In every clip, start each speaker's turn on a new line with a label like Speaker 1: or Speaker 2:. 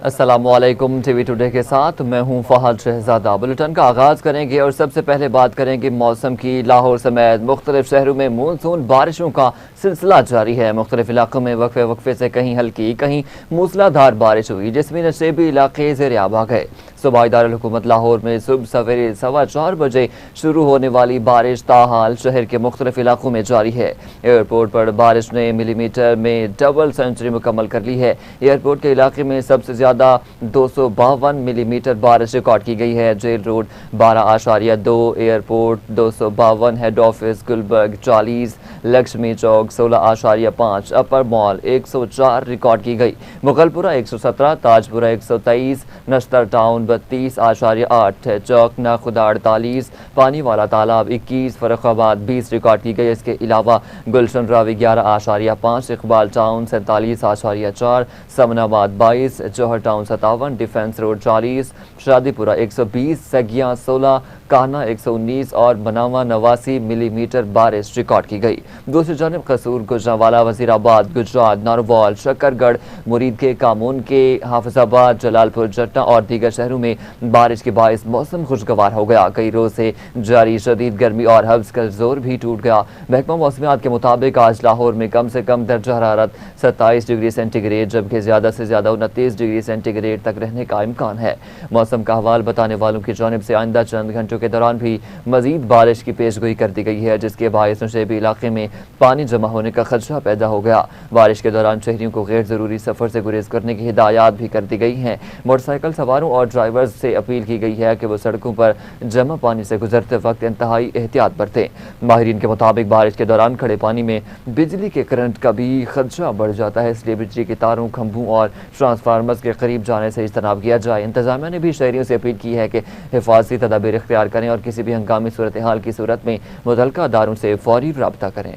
Speaker 1: अस्सलामुअलैकुम। TV today के साथ मैं हूं फहद शहजादा। बुलेटिन का आगाज़ करेंगे और सबसे पहले बात करेंगे मौसम की। लाहौर समेत मुख्तलिफ शहरों में मानसून बारिशों का सिलसिला जारी है। मुख्तलिफ इलाकों में वक्फे वक्फे से कहीं हल्की कहीं मूसलाधार बारिश हुई, जिसमें नशेबी इलाके ज़ेर आब आ गए। सूबाई दारुल-हुकूमत लाहौर में सुबह सवेरे 4:15 बजे शुरू होने वाली बारिश ताहाल शहर के मुख्तलिफ इलाकों में जारी है। एयरपोर्ट पर बारिश ने मिलीमीटर में डबल सेंचुरी मुकम्मल कर ली है। एयरपोर्ट के इलाके में सबसे ज़्यादा 252 मिलीमीटर बारिश रिकॉर्ड की गई है। Jail road 12.2, airport 252, head office Gulberg 40, Lakshmi Chowk 16.5, upper mall 104 record की गई। मुगलपुरा 117, ताजपुरा 123, नश्तर टाउन 32.8, चौक नाखुदा 48, पानी वाला तालाब 21, फर्रुखाबाद 20 रिकॉर्ड की गई। इसके अलावा Gulshan Ravi 11.5, Iqbal town 47.4, Samanabad 22, Johar town 57, defence road 40, Shadipura 120, Sagian 16, Kanha 119 और बनावा 89 मिलीमीटर बारिश रिकॉर्ड की गई। दूसरी जानब कसूर, गुजरांवाला, वजीराबाद, गुजरात, नारोवाल, शकरगढ़, मुरीद के, कामून के, हाफिजाबाद, जलालपुर, जट्टा और दीगर शहरों में बारिश के बायस मौसम खुशगवार हो गया। कई रोज से जारी शदीद गर्मी और हब्स का जोर भी टूट गया। महकमा मौसमियात के मुताबिक आज लाहौर में कम से कम दर्जा हरारत 27 डिग्री सेंटीग्रेड जबकि ज़्यादा से ज़्यादा 29 डिग्री सेंटीग्रेड तक रहने का इम्कान है। मौसम का हवाल बताने वालों की जानिब से आइंदा चंद घंटों के दौरान भी मजीद बारिश की पेशगोई कर दी गई है, जिसके बायस नशेबी इलाके में पानी जमा होने का खदशा पैदा हो गया। बारिश के दौरान शहरियों को गैर जरूरी सफर से गुरेज करने की हिदायत भी कर दी गई हैं। मोटरसाइकिल सवारों और ड्राइवर्स से अपील की गई है कि वो सड़कों पर जमा पानी से गुजरते वक्त इंतहाई एहतियात बरतें। माहिरीन के मुताबिक बारिश के दौरान खड़े पानी में बिजली के करंट का भी खदशा बढ़ जाता है, इसलिए बिजली के तारों, खंभों और ट्रांसफार्मर्स के करीब जाने से इज्तनाब किया जाए। इंतजामिया ने भी शहरियों से अपील की है कि हिफाजती तदाबीर इख्तियार करें और किसी भी हंगामी सूरत हाल की सूरत में मुतल्लिका अदारों से फौरी रब्ता करें।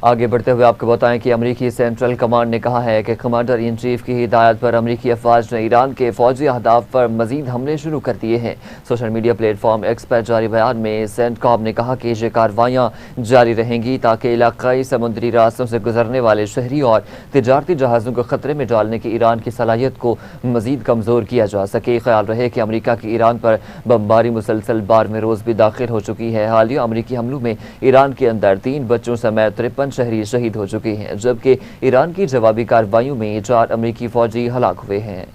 Speaker 1: आगे बढ़ते हुए आपको बताएं कि अमरीकी सेंट्रल कमांड ने कहा है कि कमांडर इन चीफ की हिदायत पर अमरीकी अफवाज ने ईरान के फौजी अहदाफ पर मजीद हमले शुरू कर दिए हैं। सोशल मीडिया प्लेटफॉर्म एक्स पर जारी बयान में सेंटकॉम ने कहा कि ये कार्रवाइयाँ जारी रहेंगी ताकि इलाकाई समुद्री रास्तों से गुजरने वाले शहरी और तिजारती जहाज़ों को खतरे में डालने की ईरान की सलाहियत को मजीद कमज़ोर किया जा सके। ख्याल रहे कि अमरीका की ईरान पर बमबारी मुसलसल बार में रोज़ भी दाखिल हो चुकी है। हालिया अमरीकी हमलों में ईरान के अंदर 3 बच्चों समेत 53 शहरी शहीद हो चुके हैं, जबकि ईरान की जवाबी कार्रवाइयों में 4 अमरीकी फौजी हलाक हुए हैं।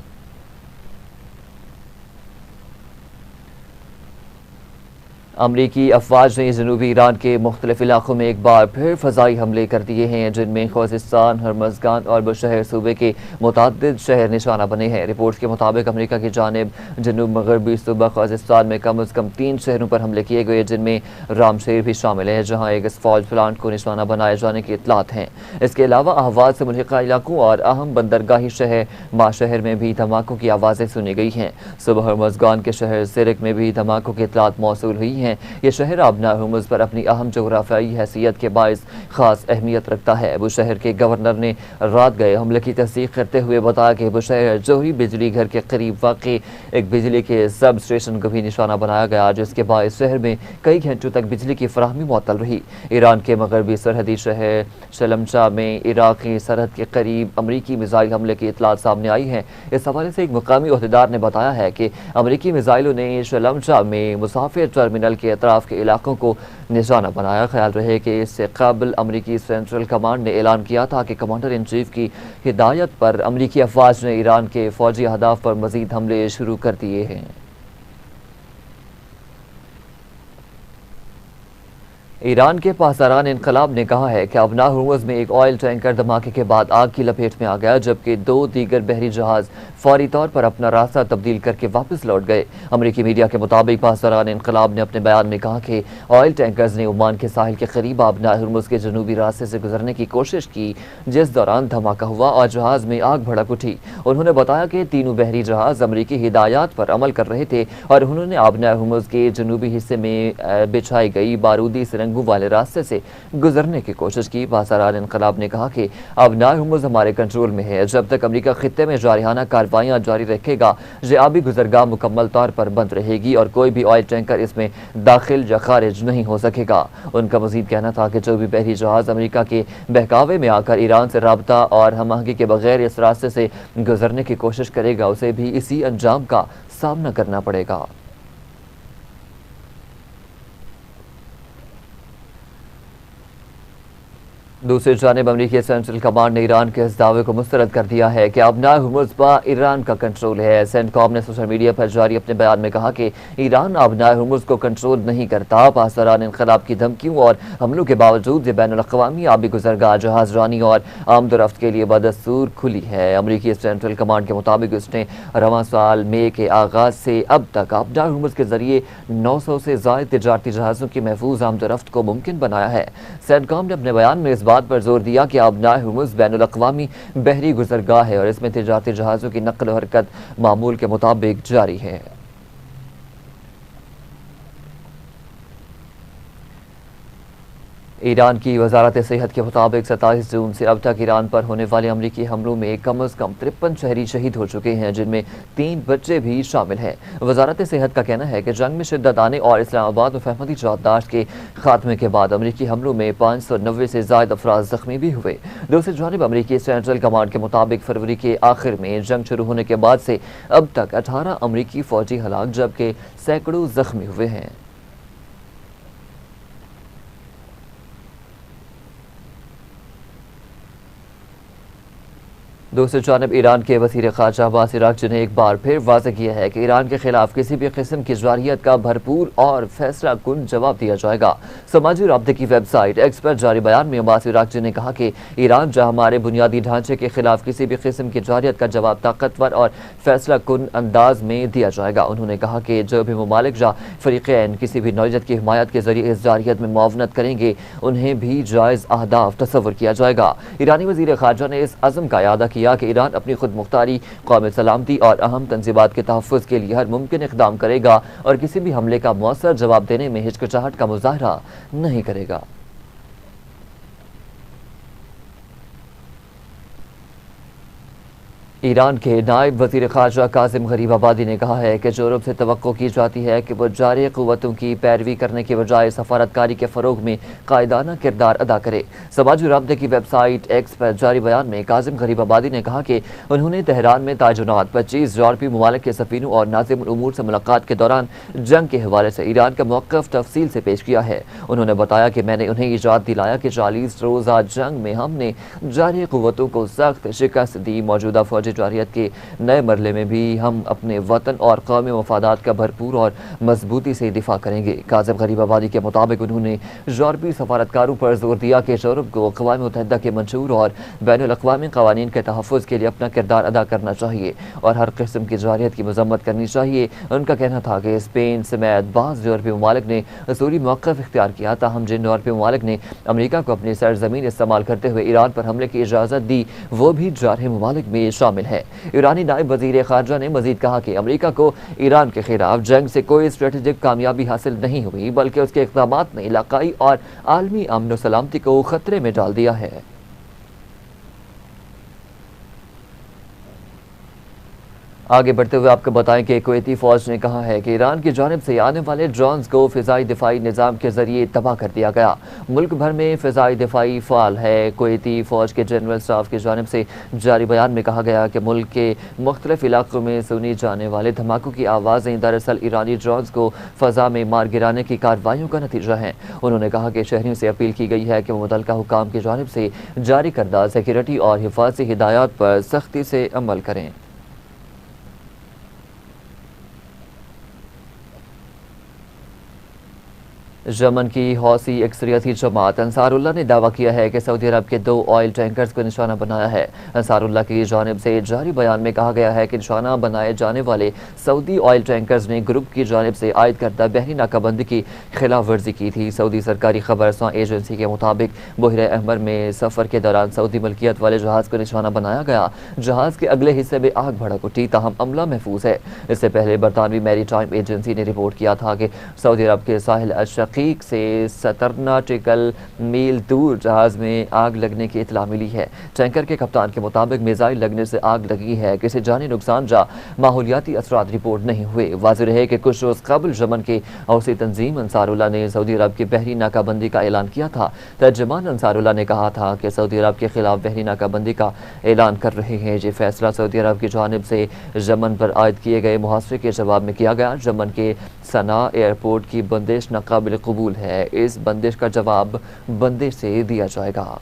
Speaker 1: अमरीकी अफवाज ने जनूबी ईरान के मुख्तलिफ इलाकों में एक बार फिर फ़ज़ाई हमले कर दिए हैं, जिनमें खुज़िस्तान, हरमज़गान और बुशहर सूबे के मुतअद्दिद शहर निशाना बने हैं। रिपोर्ट के मुताबिक अमरीका की जानिब जनूब मगरबी सूबा खुज़िस्तान में कम अज़ कम 3 शहरों पर हमले किए गए, जिनमें रामशेर भी शामिल है, जहाँ एक फौज प्लांट को निशाना बनाए जाने की इतलात हैं। इसके अलावा अहवाज़ से मुल्हिका इलाकों और अहम बंदरगाही शहर माशहर में भी धमाकों की आवाज़ें सुनी गई हैं। सुबह हरमज़गान के शहर सिरक में भी धमाकों की इतलात मौसूल हुई हैं। ये शहर आबना हुर्मुज़ पर अपनी अहम जोग्राफियाई हैसियत के बायस खास अहमियत रखता है। बुशहर के गवर्नर ने रात गए हमले की तस्दीक करते हुए बताया कि बुशहर जोहरी बिजली घर के करीब वाक़ई एक बिजली के सब स्टेशन को भी निशाना बनाया गया, जिसके बायस शहर में कई घंटों तक बिजली की फराहमी मुअत्तल रही। ईरान के मगरबी सरहदी शहर शलमचा में इराक़ी सरहद के करीब अमरीकी मिसाइल हमले की इतलात सामने आई है। इस हवाले से एक मुकामी ओहदेदार ने बताया है कि अमरीकी मिसाइलों ने शलमचा में मुसाफिर टर्मिनल के अतराफ के इलाकों को निशाना बनाया। ख्याल रहे कि इससे कबल अमरीकी सेंट्रल कमांड ने ऐलान किया था कि कमांडर इन चीफ की हिदायत पर अमरीकी अफवाज ने ईरान के फौजी अहदाफ पर मजीद हमले शुरू कर दिए हैं। ईरान के पासदारान इनकलाब ने कहा है कि आबना हुर्मुज़ में एक ऑयल टैंकर धमाके के बाद आग की लपेट में आ गया, जबकि 2 दीगर बहरी जहाज फौरी तौर पर अपना रास्ता तब्दील करके वापस लौट गए। अमरीकी मीडिया के मुताबिक पासदारान इनकलाब ने अपने बयान में कहा कि ऑयल टैंकर्स ने ओमान के साहिल के करीब आबना हुर्मुज़ के जनूबी रास्ते से गुजरने की कोशिश की, जिस दौरान धमाका हुआ और जहाज में आग भड़क उठी। उन्होंने बताया कि तीनों बहरी जहाज अमरीकी हिदायत पर अमल कर रहे थे और उन्होंने आबना हुर्मुज़ के जनूबी हिस्से में बिछाई गई बारूदी सुरंग तंबू वाले रास्ते से गुजरने की कोशिश की। बासरान इनकलाब ने कहा कि अब नाए हुर्मुज़ हमारे कंट्रोल में है। जब तक अमरीका खित्ते में जारिहाना कार्रवाइयाँ जारी रखेगा, ये आबी गुजरगाह मुकम्मल तौर पर बंद रहेगी और कोई भी ऑयल टैंकर इसमें दाखिल या खारिज नहीं हो सकेगा। उनका मजीद कहना था कि जो भी बहरी जहाज अमरीका के बहकावे में आकर ईरान से राबता और हमआहंगी के बगैर इस रास्ते से गुजरने की कोशिश करेगा, उसे भी इसी अंजाम का सामना करना पड़ेगा। दूसरी जानिब अमरीकी सेंट्रल कमांड ने ईरान के इस दावे को मुस्तरद कर दिया है कि अब नाए हुर्मुज़ पर ईरान का कंट्रोल है। सेंटकॉम ने सोशल मीडिया पर जारी अपने बयान में कहा कि ईरान अब नाए हुर्मुज़ को कंट्रोल नहीं करता। पासदारान इनकलाब की धमकियों और हमलों के बावजूद ये बैनुल-अक़वामी आबी गुजरगाह जहाज़रानी और आमदोरफ्त के लिए बदस्तूर खुली है। अमरीकी सेंट्रल कमांड के मुताबिक उसने रवां साल मई के आगाज़ से अब तक अब नाए हुर्मुज़ के जरिए 900 से ज़ायद तिजारती जहाज़ों की महफूज आमदोरफ्त को मुमकिन बनाया है। सेंटकॉम ने अपने बयान में इस बात पर जोर दिया कि अब नाए हुर्मुज़ बैनुल-अक़वामी बहरी गुजरगाह है और इसमें तिजारती जहाज़ों की नक़्ल व हरकत मामूल के मुताबिक जारी है। ईरान की वजारत सेहत के मुताबिक 27 जून से अब तक ईरान पर होने वाले अमरीकी हमलों में कम अज़ कम 53 शहरी शहीद हो चुके हैं, जिनमें 3 बच्चे भी शामिल हैं। वजारत सेहत का कहना है कि जंग में शिद्दत आने और इस्लामाबाद में फहमती याददाश्त के खात्मे के बाद अमरीकी हमलों में 590 से ज़ायद अफराद जख्मी भी हुए। दूसरी जानिब अमरीकी सेंट्रल कमांड के मुताबिक फरवरी के आखिर में जंग शुरू होने के बाद से अब तक 18 अमरीकी फौजी हलाक जबकि सैकड़ों जख्मी हुए हैं। दूसरी जानब ईरान के वज़ीर ख़ारजा अब्बास अराग़ची ने एक बार फिर वाज़ेह किया है कि ईरान के खिलाफ किसी भी किस्म की जारहियत का भरपूर और फैसला कुन जवाब दिया जाएगा। समाजी राब्ते की वेबसाइट एक्स पर जारी बयान में अब्बास अराग़ची ने कहा कि ईरान जहाँ हमारे बुनियादी ढांचे के खिलाफ किसी भी किस्म की जारहियत का जवाब ताकतवर और फैसला कुन अंदाज में दिया जाएगा। उन्होंने कहा कि जो भी ममालिक या फ़रीक़ैन किसी भी नौयत की हिमायत के जरिए इस जारहियत में मुआवनत करेंगे, उन्हें भी जायज़ अहदाफ तस्वुर किया जाएगा। ईरानी वज़ीर ख़ारजा ने इस अज़्म का इआदा किया कि ईरान अपनी खुद मुख्तारी, कौमी सलामती और अहम तंज़ीमात के तहफ़्फ़ुज़ के लिए हर मुमकिन इक़दाम करेगा और किसी भी हमले का मौसर जवाब देने में हिचकिचाहट का मुज़ाहरा नहीं करेगा। ईरान के नायब वज़ीर ख़ारजा काज़िम गरीबाबादी ने कहा है कि यूरोप से तवक्को की जाती है कि वह जारी क़ुव्वतों की पैरवी करने के बजाय सफ़ारतकारी के फ़रोग़ में कायदाना किरदार अदा करे। समाजी राब्ते की वेबसाइट एक्स पर जारी बयान में काज़िम गरीबाबादी ने कहा कि उन्होंने तेहरान में ताजुनात 25 यूरोपीय ममालिक के सफ़ीरों और नाज़िमुल उमूर से मुलाकात के दौरान जंग के हवाले से ईरान का मौक़िफ़ तफ़सील से पेश किया है। उन्होंने बताया कि मैंने उन्हें याद दिलाया कि 40 रोज़ा जंग में हमने जारी क़ुव्वतों को सख्त शिकस्त दी। मौजूदा फौजी जारियत के नए मरले में भी हम अपने वतन और कौमी मफादात का भरपूर और मजबूती से दिफा करेंगे। काज़िम गरीबाबादी के मुताबिक उन्होंने यूरोपीय सफारतकारों पर जोर दिया कि यूरोप को अक़वाम मुत्तहिदा के मंशूर और बैनुल-अक़वामी क़वानीन के तहफ़्फ़ुज़ के लिए अपना किरदार अदा करना चाहिए और हर किस्म की जारियत की मज़म्मत करनी चाहिए। उनका कहना था कि स्पेन समेत बाज़ यूरोपीय ममालिक ने असूली मौक़िफ़ इख्तियार किया, ताहम जिन यूरोपीय ममालिक ने अमरीका को अपनी सरज़मीन इस्तेमाल करते हुए ईरान पर हमले की इजाज़त दी, वो भी जारह ममालिक में शामिल है। ईरानी नायब वज़ीर ख़ारजा ने मज़ीद कहा कि अमरीका को ईरान के खिलाफ जंग से कोई स्ट्रेटेजिक कामयाबी हासिल नहीं हुई, बल्कि उसके इक़दामात ने इलाक़ाई और आलमी अमन व सलामती को ख़तरे में डाल दिया है। आगे बढ़ते हुए आपको बताएं कि कुवैती फ़ौज ने कहा है कि ईरान की जानिब से आने वाले ड्रोन्स को फ़िज़ाई दिफाई निज़ाम के ज़रिए तबाह कर दिया गया। मुल्क भर में फ़िज़ाई दिफाई फ़ाल है। कुवैती फ़ौज के जनरल स्टाफ की जानिब से जारी बयान में कहा गया कि मुल्क के मुख्तलिफ इलाक़ों में सुनी जाने वाले धमाकों की आवाज़ें दरअसल ईरानी ड्रोन्स को फ़ज़ा में मार गिराने की कार्रवाइयों का नतीजा है। उन्होंने कहा कि शहरियों से अपील की गई है कि मुतल्लिक़ा हुकाम की जानिब से जारी करदा सिक्योरिटी और हिफाज़ती हिदायत पर सख्ती से अमल करें। यमन की हौसी अक्सरियती जमात अंसारुल्लाह ने दावा किया है कि सऊदी अरब के 2 ऑयल टैंकर्स को निशाना बनाया है। अंसारुल्लाह की जानिब से जारी बयान में कहा गया है कि निशाना बनाए जाने वाले सऊदी ऑयल टैंकर्स ने ग्रुप की जानिब से आयद करदा बहरी नाकाबंदी की खिलाफ वर्जी की थी। सऊदी सरकारी खबर रसां एजेंसी के मुताबिक बहरे अहमर में सफ़र के दौरान सऊदी मलकियत वाले जहाज़ को निशाना बनाया गया। जहाज़ के अगले हिस्से में आग भड़क उठी, ताहम अमला महफूज है। इससे पहले बरतानवी मैरी टाइम एजेंसी ने रिपोर्ट किया था कि सऊदी अरब के साहिल अशरक़ी तहकीक से 17 नॉटिकल मील दूर जहाज़ में आग लगने की इतला मिली है। टैंकर के कप्तान के मुताबिक मिसाइल लगने से आग लगी है। किसी जानी नुकसान या माहौलियाती असरात रिपोर्ट नहीं हुए। वाज़ेह है कि कुछ रोज़ कबल यमन के हौसी तंजीम अंसारुल्लाह ने सऊदी अरब की बहरी नाकाबंदी का ऐलान किया था। तर्जमान अंसारुल्लाह ने कहा था कि सऊदी अरब के खिलाफ बहरी नाकाबंदी का ऐलान कर रहे हैं। ये फैसला सऊदी अरब की जानिब से यमन पर आयद किए गए मुहासरे के जवाब में किया गया। यमन के सना एयरपोर्ट की बंदिश नाकाबिल कबूल है। इस बंदिश का जवाब बंदिश से दिया जाएगा।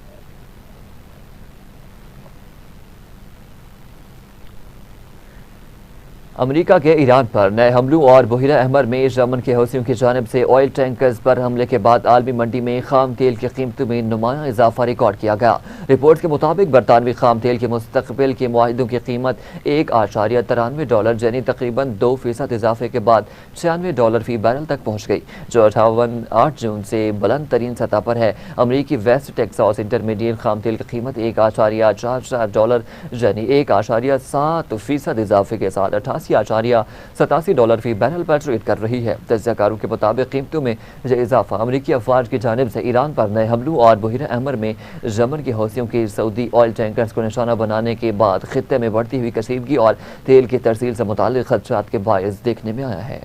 Speaker 1: अमेरिका के ईरान पर नए हमलों और बहिरा अहमर में यमन के हौसियों की जानिब से ऑयल टैंकर्स पर हमले के बाद आलमी मंडी में खाम तेल की कीमतों में नुमाया इजाफा रिकॉर्ड किया गया। रिपोर्ट के मुताबिक बरतानवी खाम तेल के मुस्तकबिल के मुआहिदों की कीमत $1.93 यानी तकरीबन 2% इजाफे के बाद $96 फी बैरल तक पहुँच गई, जो 8 जून से बुलंद तरीन सतह पर है। अमरीकी वेस्ट टेक्सास इंटरमीडिएट खाम तेल की कीमत $1.44 यानी $1.7% इजाफे के साथ $88.87 फी बैरल पर ट्रेड कर रही है। तज्ज़ियाकारों के मुताबिक कीमतों में यह इजाफा अमरीकी अफवाज की जानिब से ईरान पर नए हमलों और बहिरा अहमर में यमन के हौसियों के सऊदी ऑयल टैंकर्स को निशाना बनाने के बाद खित्ते में बढ़ती हुई कशीदगी और तेल की तरसील से मुताल्लिक खदशात के बायस देखने में आया है।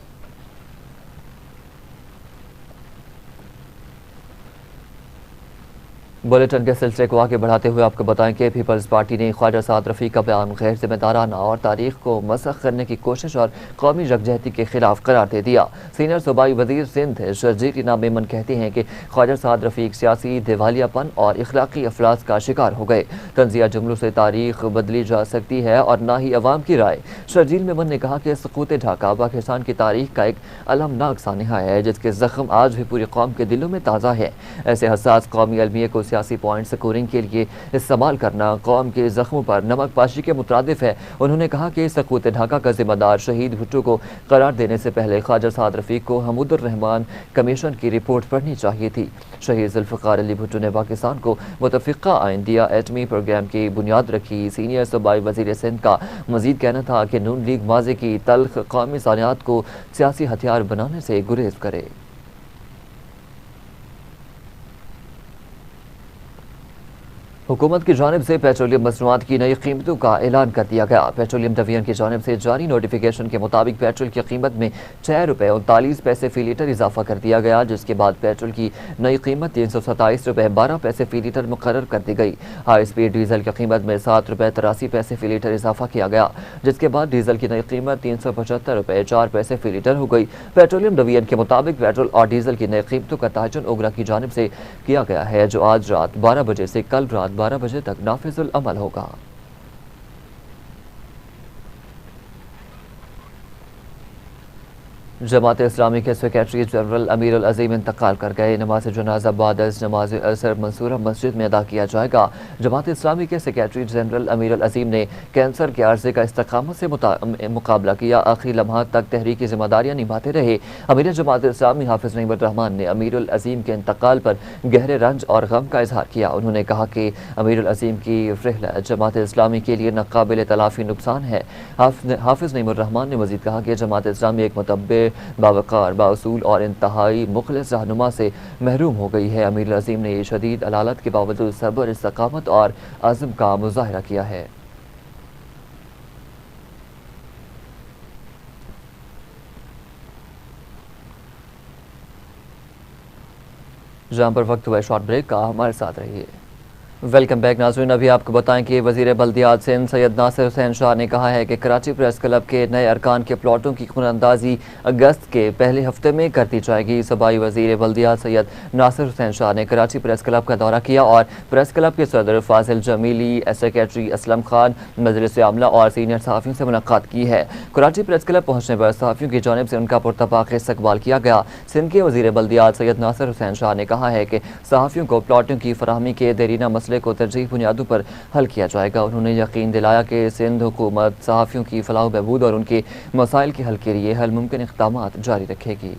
Speaker 1: बुलेटिन के सिलसिले को आगे बढ़ाते हुए आपको बताएं कि पीपल्स पार्टी ने ख्वाजा साद रफ़ी का बयान गैर जिम्मेदाराना और तारीख को मसख करने की कोशिश और कौमी यकजहती के खिलाफ करार दे दिया। सीनियर सूबाई वजीर सिंध शर्जील इनाम मेमन कहते हैं कि ख्वाजा साद रफ़ी एक सियासी दिवालियापन और इखलाकी अफलास का शिकार हो गए। तंजिया जुमलों से तारीख बदली जा सकती है और ना ही अवाम की राय। शर्जील मेमन ने कहा कि सुकूत ढाका पाकिस्तान की तारीख का एक अलमनाक सानिहा है, जिसके जख्म आज भी पूरी कौम के दिलों में ताज़ा है। ऐसे हसास कौमी अलमिया को सियासी पॉइंट स्कोरिंग के लिए इस्तेमाल करना कौम के जख्मों पर नमक पाशी के मुतरादिफ है। उन्होंने कहा कि सकूत ढाका का जिम्मेदार शहीद भुट्टो को करार देने से पहले ख्वाजा साद रफ़ी को हमूदुर रहमान कमीशन की रिपोर्ट पढ़नी चाहिए थी। शहीद जुल्फ़िकार अली भुट्टो ने पाकिस्तान को मुतफ़िक़ा आइंदिया एटमी प्रोग्राम की बुनियाद रखी। सीनियर सूबाई वज़ीर सिंध का मज़ीद कहना था कि नून लीग माज़ी की तल्ख कौमी सानियात को सियासी हथियार बनाने से गुरेज करे। हुकूमत की जानिब से पेट्रोलियम मसनूआत की नई कीमतों का ऐलान कर दिया गया। पेट्रोलियम डिवीजन की जानिब से जारी नोटिफिकेशन के मुताबिक पेट्रोल की कीमत में ₹6.39 फी लीटर इजाफा कर दिया गया, जिसके बाद पेट्रोल की नई कीमत ₹327.12 फी लीटर मुकर्रर कर दी गई। हाई स्पीड डीजल की कीमत में ₹7.83 फी लीटर इजाफा किया गया, जिसके बाद डीजल की नई कीमत ₹375.04 फी लीटर हो गई। पेट्रोलियम डिवीजन के मुताबिक पेट्रोल और डीजल की नई कीमतों का तयन ओगरा की जानिब से किया गया है, जो आज रात 12 बजे से कल रात 12 बजे तक नाफिजुल अमल होगा। जमात इस्लामी के सेक्रेटरी जनरल अमीर अल अजीम इंतकाल कर गए। नमाज जनाजा बाद नमाज असर मंसूरा मस्जिद में अदा किया जाएगा। जमात इस्लामी के सेक्रेटरी जनरल अमीर अल अजीम ने कैंसर के अर्जे का इस्तकामत से मुकाबला किया। आखिरी लम्हात तक तहरीकी जिम्मेदारियाँ निभाते रहे। अमीर जमात इस्लामी हाफिज नईमुर रहमान ने अमीर अल अजीम के इंतकाल पर गहरे रंज और गम का इजहार किया। उन्होंने कहा कि अमीर अल अजीम की रहलत जमात इस्लामी के लिए नाकाबिल तलाफी नुकसान है। हाफिज नईमुर रहमान ने मजीद कहा कि जमात इस्लामी एक मुतब्बे बावकार बाउसूल और इंतहाई मुखलिस रहनुमा से महरूम हो गई है। अमीर अजीम ने शदीद अलालत के बावजूद सब्र, इस्तकामत और अज़्म का मुजाहरा किया है। जहाँ पर वक्त हुआ शॉर्ट ब्रेक का, हमारे साथ रहिए। वेलकम बैक नाज़रीन। अभी आपको बताएं कि वज़ीर बल्दियात सिंध सैयद नासिर हुसैन शाह ने कहा है कि कराची प्रेस क्लब के नए अरकान के प्लॉटों की खुनअंदाज़ी अगस्त के पहले हफ्ते में कर दी जाएगी। सूबाई वज़ीर बल्दियात सैयद नासिर हुसैन शाह ने कराची प्रेस क्लब का दौरा किया और प्रेस क्लब के सदर फाजिल जमीली, सेक्रेटरी असलम खान, मजलिस आमला और सीनियर सहाफ़ियों से मुलाकात की है। कराची प्रेस क्लब पहुँचने पर सहाफ़ियों की जानिब से उनका पुरतपाक इस्तकबाल किया गया। सिंध के वज़ीर बल्दियात सैयद नासिर हुसैन शाह ने कहा है कि सहाफ़ियों को प्लॉटों की फराहमी के देरीना मसले को तरजीह बुनियादों पर हल किया जाएगा। उन्होंने यकीन दिलाया कि सिंध हुकूमत सहाफ़ियों की फलाह बहबूद और उनके मसाइल के हल के लिए हर मुमकिन इक़दामात जारी रखेगी।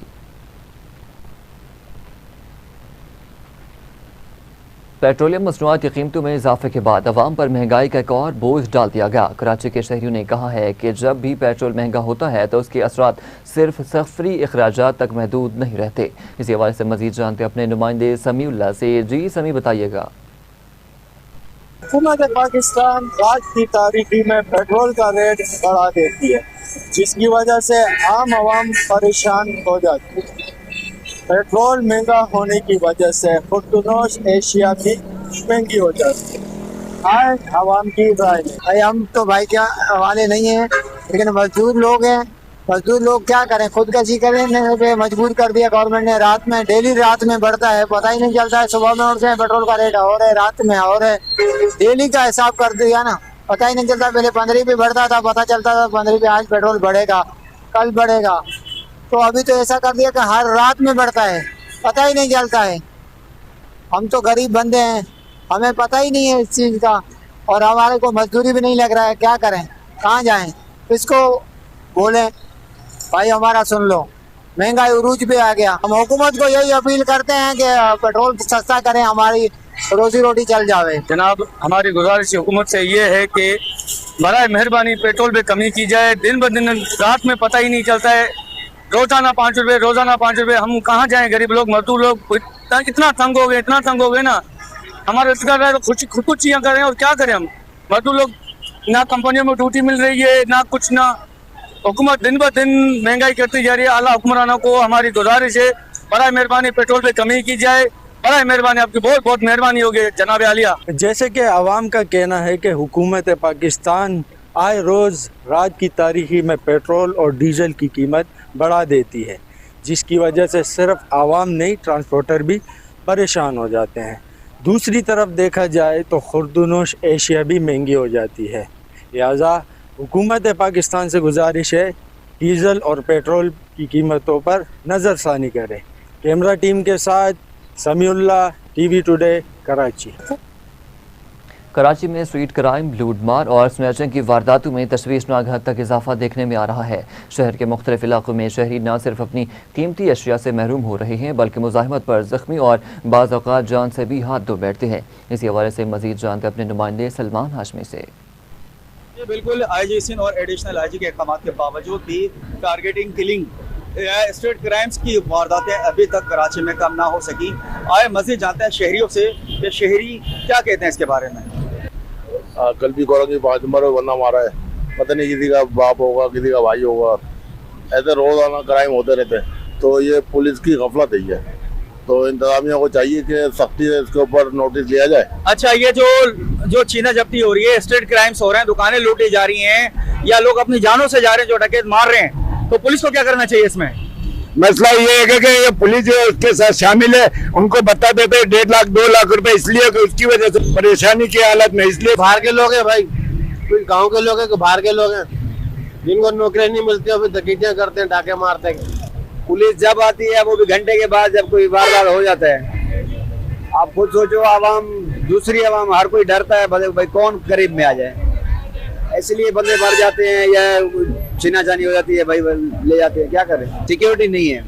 Speaker 1: पेट्रोलियम मसनूआत की कीमतों में इजाफे के बाद अवाम पर महंगाई का एक और बोझ डाल दिया गया। कराची के शहरियों ने कहा है कि जब भी पेट्रोल महंगा होता है तो उसके असरात सिर्फ सफरी अखराजात तक महदूद नहीं रहते। इसी हवाले से मजीद जानते अपने नुमाइंदे समीउल्लाह से। जी समी, बताइएगा।
Speaker 2: हुकूमत पाकिस्तान रात की तारीखी में पेट्रोल का रेट बढ़ा देती है, जिसकी वजह से आम आवाम परेशान हो जाती है। पेट्रोल महंगा होने की वजह से खुर्दनोश एशिया भी महंगी हो जाती है। आज आवाम की राय है।
Speaker 3: भाई हम तो भाई क्या वाले नहीं हैं, लेकिन मजदूर लोग हैं। मजदूर लोग क्या करें, खुदकशी करने पे मजबूर कर दिया गवर्नमेंट ने। रात में डेली रात में बढ़ता है, पता ही नहीं चलता है। सुबह में उठते हैं पेट्रोल का रेट और है, रात में और है। डेली का हिसाब कर दिया ना, पता ही नहीं चलता। पहले 15 पे बढ़ता था, पता चलता था 15 पे, आज पेट्रोल बढ़ेगा, कल बढ़ेगा। तो अभी तो ऐसा कर दिया कि हर रात में बढ़ता है, पता ही नहीं चलता है। हम तो गरीब बंदे हैं, हमें पता ही नहीं है इस चीज़ का, और हमारे को मजदूरी भी नहीं लग रहा है। क्या करें, कहाँ जाएं, किसको बोलें? भाई हमारा सुन लो, महंगाई उरूज पे आ गया। हम हुकूमत को यही अपील करते हैं कि पेट्रोल सस्ता करें, हमारी रोजी रोटी चल जावे।
Speaker 2: जनाब, हमारी गुजारिश हुकूमत से ये है कि बराए मेहरबानी पेट्रोल पे कमी की जाए। दिन ब दिन रात में पता ही नहीं चलता है। रोजाना 5 रुपये, रोजाना 5 रुपये। हम कहाँ जाएं, गरीब लोग, मजदूर लोग इतना तंग हो गए, इतना तंग हो गए ना। हमारे खुदकुशियाँ करें और क्या करें हम मजदूर लोग। ना कंपनियों में ड्यूटी मिल रही है, ना कुछ ना। हुकूमत दिन ब दिन महंगाई करती जा रही है। आला हुक्मरानों को हमारी गुजारिश है, बड़ा मेहरबानी पेट्रोल पे कमी की जाए। बड़ा मेहरबानी, आपकी बहुत बहुत मेहरबानी होगी जनाब आलिया।
Speaker 4: जैसे कि आवाम का कहना है कि हुकूमत पाकिस्तान आए रोज़ रात की तारीखी में पेट्रोल और डीजल की कीमत बढ़ा देती है, जिसकी वजह से सिर्फ आवाम नहीं, ट्रांसपोर्टर भी परेशान हो जाते हैं। दूसरी तरफ देखा जाए तो खुर्दनोश एशिया भी महंगी हो जाती है। लिहाजा हुकूमत पाकिस्तान से गुजारिश है, डीज़ल और पेट्रोल की कीमतों पर नज़रसानी करें। कैमरा टीम के साथ समीउल्लाह, टीवी टुडे, कराची।
Speaker 1: कराची में स्ट्रीट क्राइम, लूटमार और स्नैचिंग की वारदातों में तशवीशनाक हद तक इजाफा देखने में आ रहा है। शहर के मुख्तलिफ इलाकों में शहरी न सिर्फ अपनी कीमती अशिया से महरूम हो रहे हैं, बल्कि मुजाहिमत पर जख्मी और बाज़ औक़ात जान से भी हाथ धो बैठते हैं। इसी हवाले से मजीद जानते अपने नुमाइंदे सलमान हाशमी से।
Speaker 5: बिल्कुल, IG सिंध और एडिशनल IG के अहकाम के बावजूद भी टारगेटिंग, किलिंग, स्ट्रीट क्राइम्स की वारदातें अभी तक कराची में कम ना हो सकी। आए मज़ीद जानते हैं शहरियों से कि शहरी क्या कहते हैं इसके बारे में।
Speaker 6: कल भी गौरव की 5 नंबर बंदा मारा है, पता नहीं किसी का बाप होगा, किसी का भाई होगा। ऐसे रोजाना क्राइम होते रहते हैं, तो ये पुलिस की गफलत है। तो इंतजामिया को चाहिए कि सख्ती से इसके ऊपर नोटिस लिया जाए।
Speaker 5: अच्छा, ये जो चीना जब्ती हो रही है, स्ट्रीट क्राइम्स हो रहे हैं, दुकानें लूटी जा रही हैं, या लोग अपनी जानों से जा रहे हैं, जो डकैत मार रहे हैं, तो पुलिस को क्या करना चाहिए इसमें?
Speaker 6: मसला ये है कि ये पुलिस जो उसके साथ शामिल है, उनको बता देते हैं 1.5 लाख 2 लाख रुपए, इसलिए कि उसकी वजह से परेशानी की हालत में। इसलिए
Speaker 7: बाहर के लोग हैं भाई, कोई गांव के लोग हैं, कोई बाहर के लोग हैं, जिनको नौकरी नहीं मिलती, फिर डकैतियां करते हैं, डाके मारते हैं।
Speaker 5: पुलिस जब आती है वो भी घंटे के बाद, जब कोई वारदात हो जाता है। आप खुद सोचो, आवाम, दूसरी आवाम, हर कोई डरता है भाई कौन करीब में आ जाए, इसलिए बंदे मर जाते हैं या छीना जानी हो जाती है, भाई ले जाते हैं। क्या करें, सिक्योरिटी नहीं है।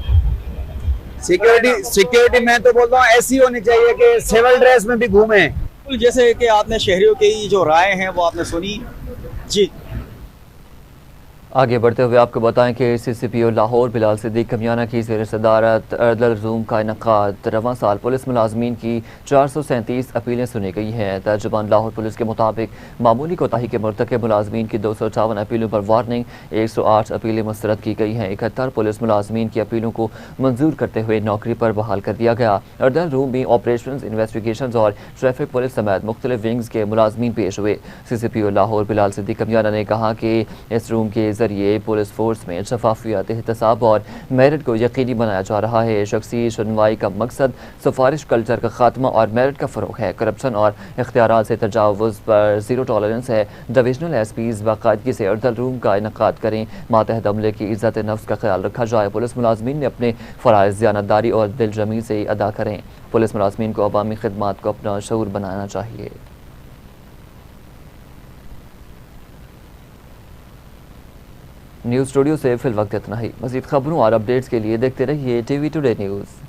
Speaker 5: सिक्योरिटी मैं तो बोलता हूँ ऐसी होनी चाहिए कि सिविल ड्रेस में भी घूमे। जैसे कि आपने शहरियों की जो राय हैं वो आपने सुनी जी।
Speaker 1: आगे बढ़ते हुए आपको बताएं कि CCPO लाहौर बिलाल सिद्दीक कमियाना की ज़ेर सदारत अदल ज़ूम का इनकाद। रवां साल पुलिस मुलाजमीन की 437 अपीलें सुनी गई हैं। तर्जुमान लाहौर पुलिस के मुताबिक मामूली कोताही के मुर्तकब मुलाजमीन की 258 अपीलों पर वार्निंग, 108 अपीलें मुस्तरद की गई हैं। 71 पुलिस मुलाजमीन की अपीलों को मंजूर करते हुए नौकरी पर बहाल कर दिया गया। अदल रूम में ऑपरेशन, इन्वेस्टिगेशन और ट्रैफिक पुलिस समेत मुख्तलिफ विंग्स के मुलाजमीन पेश हुए। CCPO लाहौर बिलाल सिद्दीक कमियाना ने कहा कि इस रूम के जरिए पुलिस फोर्स में शफाफियत, एहतसाब और मेरिट को यकीनी बनाया जा रहा है। शख्सी सुनवाई का मकसद सिफारिश कल्चर का खात्मा और मेरिट का फ़रोग है। करप्शन और इख्तियारात से तजावुज़ पर ज़ीरो टॉलरेंस है। डिविजनल SPs बाकायदगी से अदल रूम का इनकाद करें। मातहत अमले की इज़्ज़त नफ्स का ख्याल रखा जाए। पुलिस मुलाजमीन ने अपने फ़राइज़ ज़ियानतदारी और दिलजमी से अदा करें। पुलिस मुलाजमीन को अवामी खिदमात को अपना शऊर बनाना चाहिए। न्यूज़ स्टूडियो से फिल वक्त इतना ही। मज़ीद खबरों और अपडेट्स के लिए देखते रहिए TV टुडे न्यूज़।